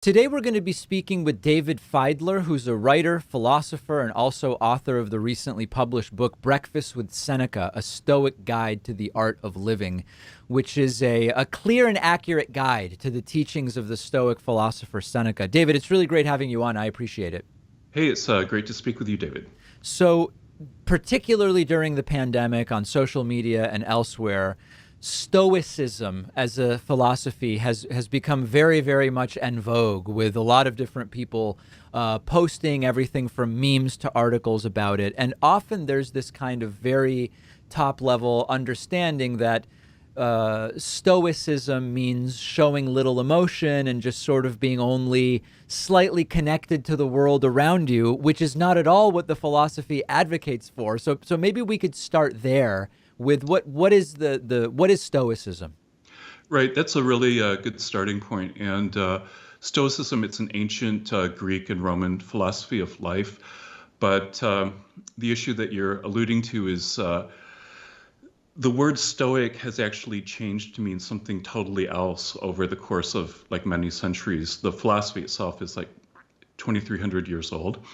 Today, we're going to be speaking with David Fideler, who's a writer, philosopher, and also author of the recently published book, Breakfast with Seneca, A Stoic Guide to the Art of Living, which is a clear and accurate guide to the teachings of the Stoic philosopher Seneca. David, it's really great having you on. I appreciate it. Hey, it's great to speak with you, David. So, particularly during the pandemic on social media and elsewhere, Stoicism as a philosophy has become very, very much en vogue, with a lot of different people posting everything from memes to articles about it. And often there's this kind of very top level understanding that Stoicism means showing little emotion and just sort of being only slightly connected to the world around you, which is not at all what the philosophy advocates for. So maybe we could start there with what is what is Stoicism? Right, that's a really good starting point. And Stoicism, it's an ancient Greek and Roman philosophy of life. But the issue that you're alluding to is the word Stoic has actually changed to mean something totally else over the course of like many centuries. The philosophy itself is like 2,300 years old.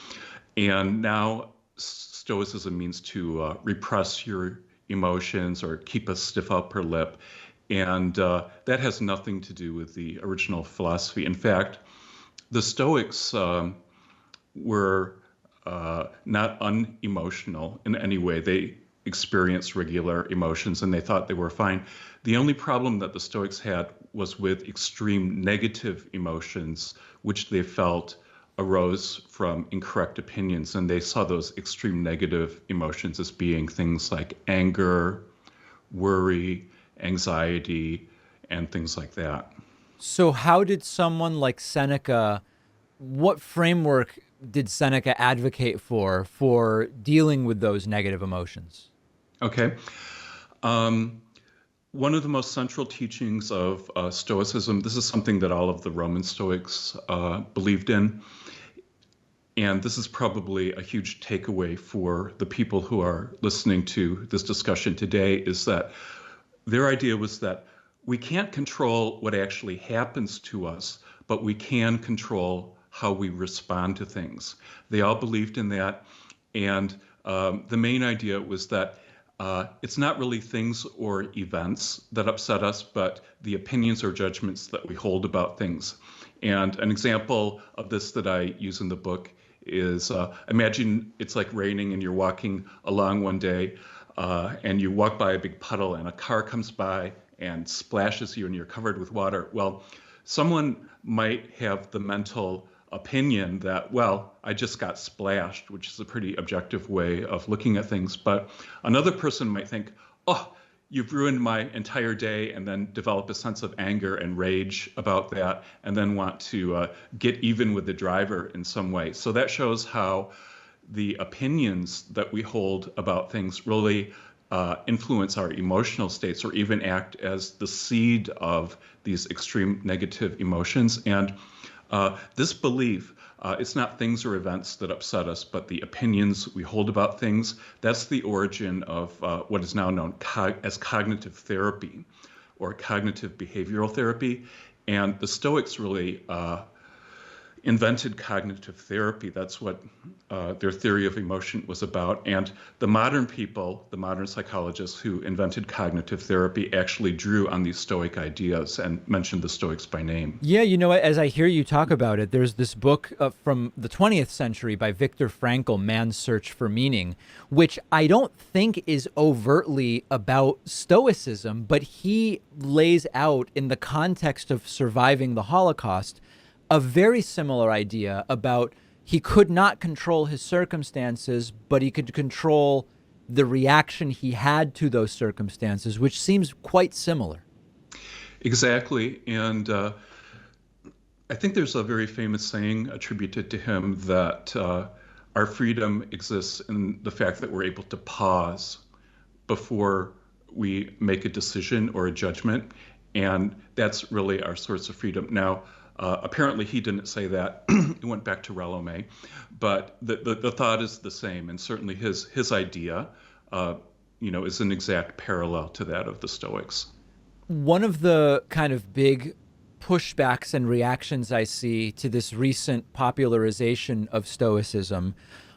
And now Stoicism means to repress your emotions or keep a stiff upper lip. And that has nothing to do with the original philosophy. In fact, the Stoics were not unemotional in any way. They experienced regular emotions and they thought they were fine. The only problem that the Stoics had was with extreme negative emotions, which they felt arose from incorrect opinions. And they saw those extreme negative emotions as being things like anger, worry, anxiety, and things like that. So how did someone like Seneca, what framework did Seneca advocate for dealing with those negative emotions? Okay. Um, One of the most central teachings of Stoicism, this is something that all of the Roman Stoics believed in, and this is probably a huge takeaway for the people who are listening to this discussion today, is that their idea was that we can't control what actually happens to us, but we can control how we respond to things. They all believed in that, and the main idea was that it's not really things or events that upset us, but the opinions or judgments that we hold about things. And an example of this that I use in the book is imagine it's like raining and you're walking along one day and you walk by a big puddle and a car comes by and splashes you and you're covered with water. Well, someone might have the mental opinion that, well, I just got splashed, which is a pretty objective way of looking at things. But another person might think, oh, you've ruined my entire day, and then develop a sense of anger and rage about that, and then want to get even with the driver in some way. So that shows how the opinions that we hold about things really influence our emotional states, or even act as the seed of these extreme negative emotions. And this belief, it's not things or events that upset us, but the opinions we hold about things. That's the origin of what is now known as cognitive therapy or cognitive behavioral therapy. And the Stoics really invented cognitive therapy. That's what their theory of emotion was about. And the modern people, the modern psychologists who invented cognitive therapy, actually drew on these Stoic ideas and mentioned the Stoics by name. Yeah, you know, as I hear you talk about it, there's this book from the 20th century by Viktor Frankl, Man's Search for Meaning, which I don't think is overtly about Stoicism, but he lays out in the context of surviving the Holocaust a very similar idea about he could not control his circumstances, but he could control the reaction he had to those circumstances, which seems quite similar. Exactly. And I think there's a very famous saying attributed to him that our freedom exists in the fact that we're able to pause before we make a decision or a judgment. And that's really our source of freedom. Now, apparently he didn't say that. It went back to Rallome. But the thought is the same. And certainly his idea, is an exact parallel to that of the Stoics. One of the kind of big pushbacks and reactions I see to this recent popularization of Stoicism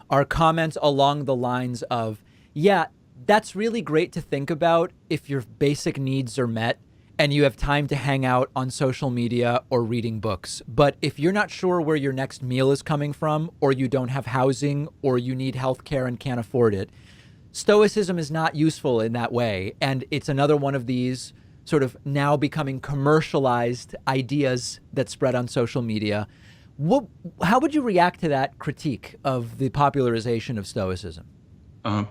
are comments along the lines of, yeah, that's really great to think about if your basic needs are met and you have time to hang out on social media or reading books. But if you're not sure where your next meal is coming from, or you don't have housing, or you need healthcare and can't afford it, Stoicism is not useful in that way. And it's another one of these sort of now becoming commercialized ideas that spread on social media. How would you react to that critique of the popularization of Stoicism? Uh,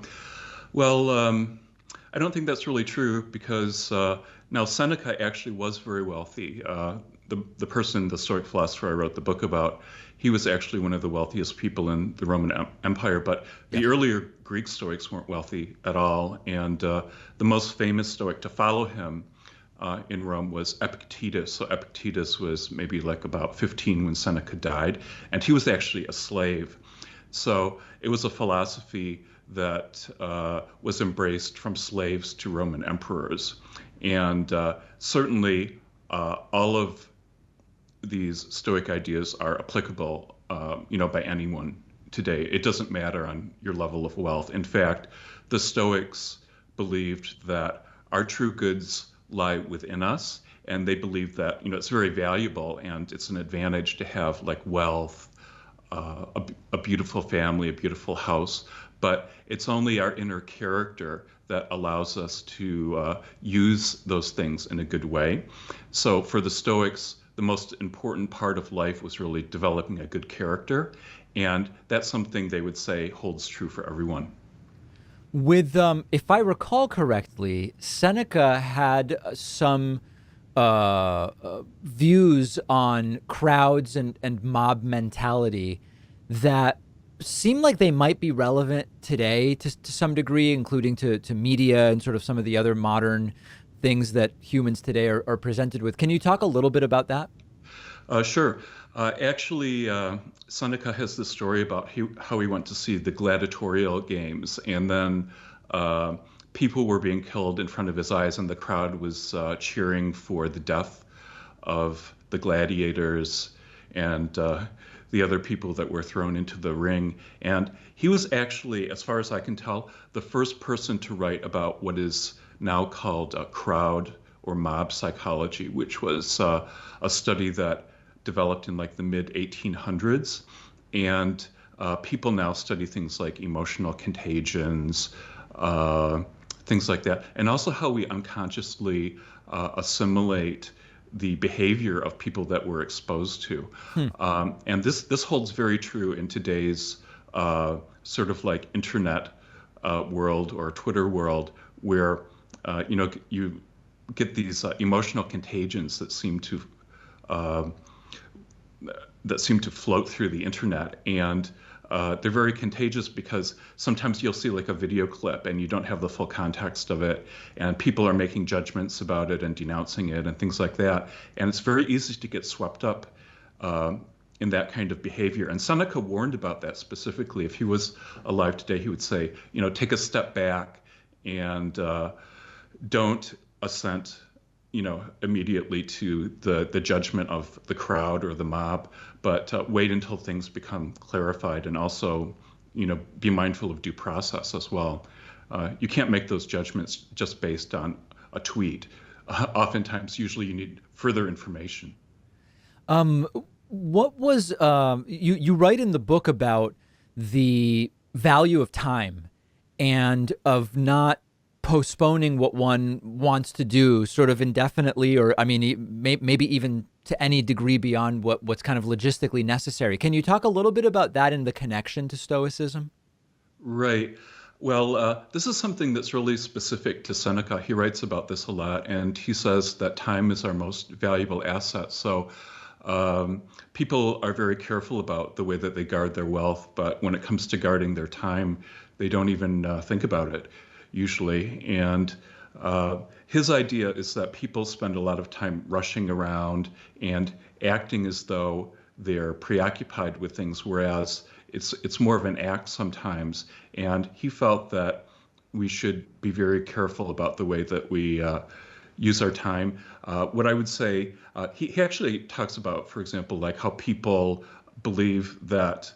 well, I don't think that's really true because now Seneca actually was very wealthy. The person, the Stoic philosopher I wrote the book about, he was actually one of the wealthiest people in the Roman Empire. But the earlier Greek Stoics weren't wealthy at all, and the most famous Stoic to follow him in Rome was Epictetus. So Epictetus was maybe like about 15 when Seneca died, and he was actually a slave. So it was a philosophy that was embraced from slaves to Roman emperors. And certainly all of these Stoic ideas are applicable, by anyone today. It doesn't matter on your level of wealth. In fact, the Stoics believed that our true goods lie within us, and they believed that it's very valuable and it's an advantage to have like wealth, a beautiful family, a beautiful house, but it's only our inner character that allows us to use those things in a good way. So for the Stoics, the most important part of life was really developing a good character, and that's something they would say holds true for everyone. With, if I recall correctly, Seneca had some views on crowds and mob mentality that seem like they might be relevant today to some degree, including to media and sort of some of the other modern things that humans today are presented with. Can you talk a little bit about that? Sure. Actually, Seneca has this story about how he went to see the gladiatorial games, and then people were being killed in front of his eyes, and the crowd was cheering for the death of the gladiators and the other people that were thrown into the ring. And he was actually, as far as I can tell, the first person to write about what is now called crowd or mob psychology, which was a study that developed in like the mid 1800s. And people now study things like emotional contagions, things like that, and also how we unconsciously assimilate the behavior of people that we're exposed to. And this holds very true in today's sort of like internet world or Twitter world, where you get these emotional contagions uh, that seem to float through the internet, and they're very contagious because sometimes you'll see like a video clip and you don't have the full context of it, and people are making judgments about it and denouncing it and things like that, and it's very easy to get swept up in that kind of behavior. And Seneca warned about that specifically. If he was alive today, he would say, take a step back and don't assent immediately to the judgment of the crowd or the mob, but wait until things become clarified, and also, be mindful of due process as well. You can't make those judgments just based on a tweet. Oftentimes, usually you need further information. What was you write in the book about the value of time and of not postponing what one wants to do sort of indefinitely, or I mean, maybe even to any degree beyond what's kind of logistically necessary. Can you talk a little bit about that and the connection to Stoicism? Right. Well, this is something that's really specific to Seneca. He writes about this a lot, and he says that time is our most valuable asset. So people are very careful about the way that they guard their wealth, but when it comes to guarding their time, they don't even think about it usually. And his idea is that people spend a lot of time rushing around and acting as though they're preoccupied with things, whereas it's more of an act sometimes. And he felt that we should be very careful about the way that we use our time. What I would say, he actually talks about, for example, like how people believe that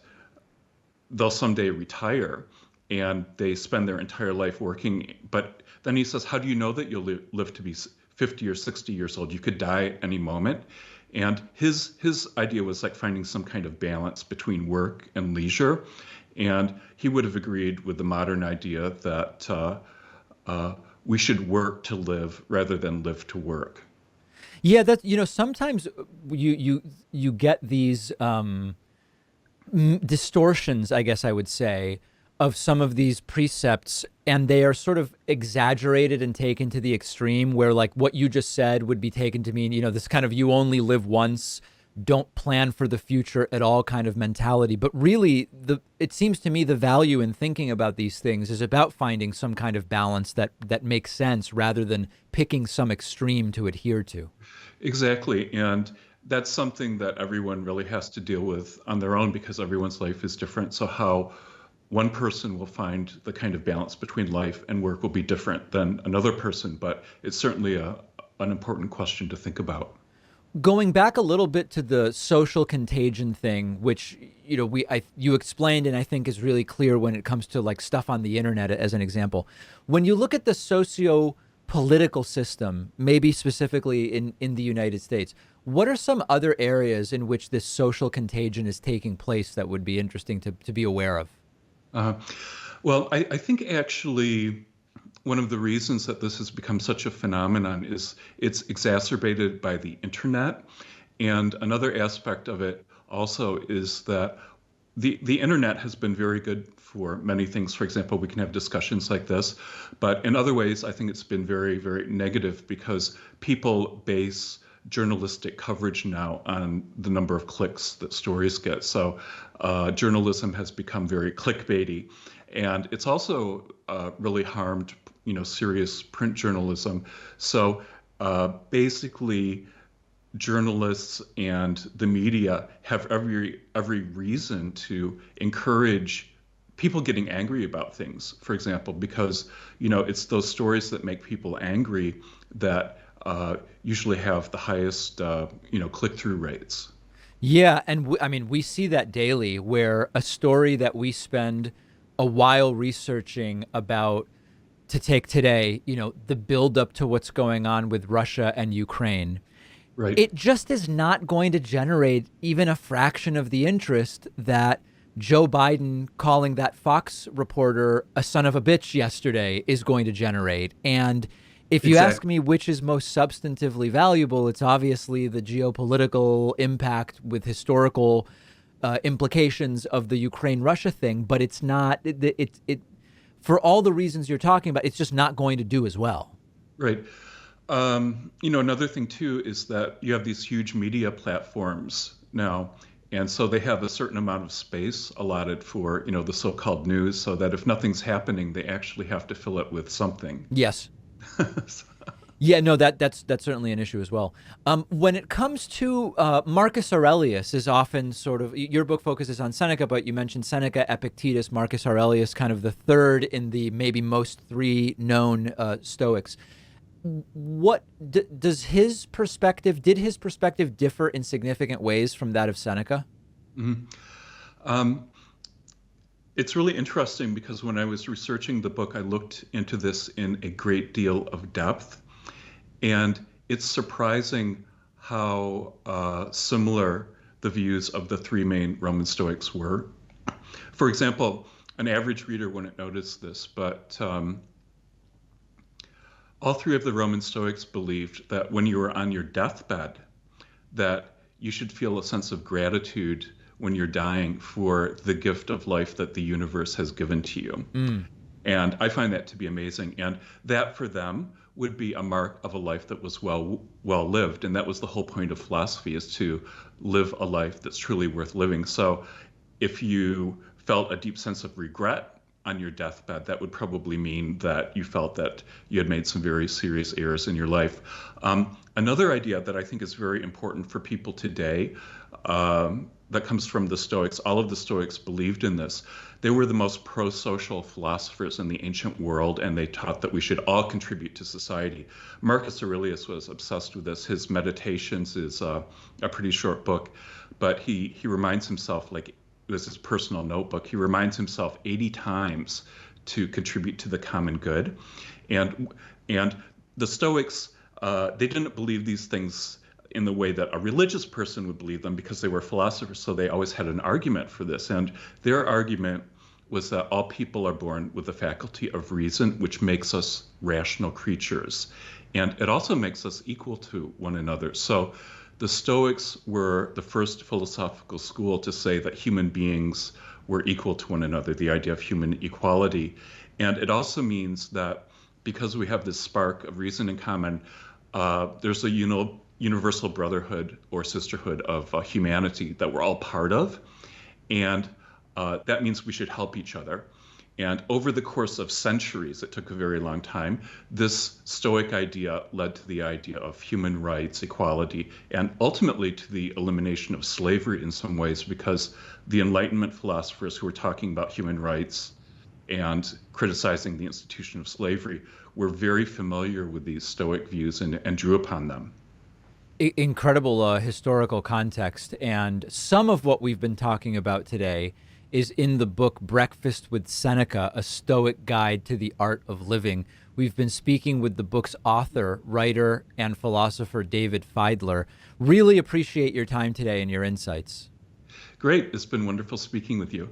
they'll someday retire and they spend their entire life working. But then he says, how do you know that you'll live to be 50 or 60 years old? You could die at any moment. And his idea was like finding some kind of balance between work and leisure. And he would have agreed with the modern idea that we should work to live rather than live to work. Yeah, that sometimes you get these distortions, I guess I would say, of some of these precepts, and they are sort of exaggerated and taken to the extreme, where like what you just said would be taken to mean, this kind of you only live once, don't plan for the future at all kind of mentality. But really, it seems to me the value in thinking about these things is about finding some kind of balance that makes sense rather than picking some extreme to adhere to. Exactly. And that's something that everyone really has to deal with on their own because everyone's life is different. So how one person will find the kind of balance between life and work will be different than another person, but it's certainly an important question to think about. Going back a little bit to the social contagion thing, which you explained and I think is really clear when it comes to like stuff on the internet as an example. When you look at the socio-political system, maybe specifically in the United States, what are some other areas in which this social contagion is taking place that would be interesting to be aware of? Uh, well, I think actually one of the reasons that this has become such a phenomenon is it's exacerbated by the internet. And another aspect of it also is that the internet has been very good for many things. For example, we can have discussions like this, but in other ways, I think it's been very, very negative because people base journalistic coverage now on the number of clicks that stories get. So journalism has become very clickbaity, and it's also really harmed, serious print journalism. So basically, journalists and the media have every reason to encourage people getting angry about things, for example, because it's those stories that make people angry that usually have the highest click-through rates. Yeah, and I mean, we see that daily where a story that we spend a while researching about, to take today, the buildup to what's going on with Russia and Ukraine, Right. it just is not going to generate even a fraction of the interest that Joe Biden calling that Fox reporter a son of a bitch yesterday is going to generate. And if you ask Exactly. me which is most substantively valuable, it's obviously the geopolitical impact with historical implications of the Ukraine-Russia thing, but it's not, for all the reasons you're talking about, it's just not going to do as well. Right. Another thing too is that you have these huge media platforms now, and so they have a certain amount of space allotted for, the so-called news, so that if nothing's happening, they actually have to fill it with something. Yes. Yeah, no, that's certainly an issue as well. When it comes to Marcus Aurelius is often sort of, your book focuses on Seneca, but you mentioned Seneca, Epictetus, Marcus Aurelius, kind of the third in the maybe most three known Stoics. What does his perspective, did his perspective differ in significant ways from that of Seneca? Mhm. Um, it's really interesting because when I was researching the book, I looked into this in a great deal of depth. And it's surprising how similar the views of the three main Roman Stoics were. For example, an average reader wouldn't notice this, but all three of the Roman Stoics believed that when you were on your deathbed, that you should feel a sense of gratitude when you're dying for the gift of life that the universe has given to you. Mm. And I find that to be amazing. And that for them would be a mark of a life that was well lived. And that was the whole point of philosophy, is to live a life that's truly worth living. So if you felt a deep sense of regret on your deathbed, that would probably mean that you felt that you had made some very serious errors in your life. Another idea that I think is very important for people today, that comes from the Stoics. All of the Stoics believed in this. They were the most pro-social philosophers in the ancient world, and they taught that we should all contribute to society. Marcus Aurelius was obsessed with this. His Meditations is a pretty short book, but he reminds himself, like it was his personal notebook, he reminds himself 80 times to contribute to the common good. And the Stoics, they didn't believe these things in the way that a religious person would believe them because they were philosophers, so they always had an argument for this. And their argument was that all people are born with the faculty of reason, which makes us rational creatures. And it also makes us equal to one another. So the Stoics were the first philosophical school to say that human beings were equal to one another, the idea of human equality. And it also means that because we have this spark of reason in common, there's a universal brotherhood or sisterhood of humanity that we're all part of. And that means we should help each other. And over the course of centuries, it took a very long time, this Stoic idea led to the idea of human rights, equality, and ultimately to the elimination of slavery in some ways, because the Enlightenment philosophers who were talking about human rights and criticizing the institution of slavery were very familiar with these Stoic views and drew upon them. Incredible historical context. And some of what we've been talking about today is in the book Breakfast with Seneca, A Stoic Guide to the Art of Living. We've been speaking with the book's author, writer, and philosopher, David Fideler. Really appreciate your time today and your insights. Great. It's been wonderful speaking with you.